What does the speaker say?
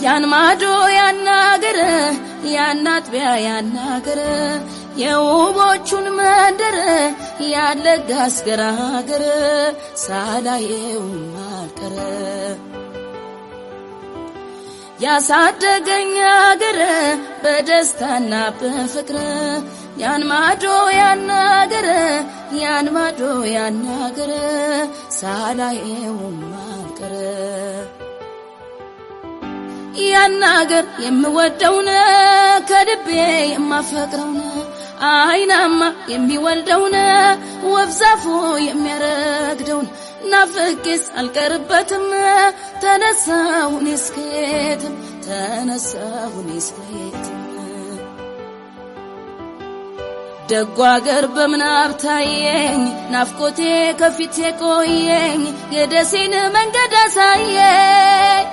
ያን ማዶ ያናገር ያናት ቢያ ያናገር የውቦቹን መንደር ያለጋስ ገራገር ሳላየው ማልቀረ ያሳደገኝ አገር በደስታና በፍቅር ያን ማዶ ያናገር ያን ማዶ ያናገር ሳላየው ማልቀረ ያናገር የምወደውን ከልቤ የማፈቅረውን አይናማ የሚወልደውን ወብዛፉ የሚያረግደውን ናፍቄስ አልቀርበትም ተነሳሁኝ እስከየትም ተነሳሁኝ እስከየትም ደጓ አገር በምናብ ታየኝ ናፍቆቴ ከፊቴ ቆየኝ የደሴን መንገድ አሳየኝ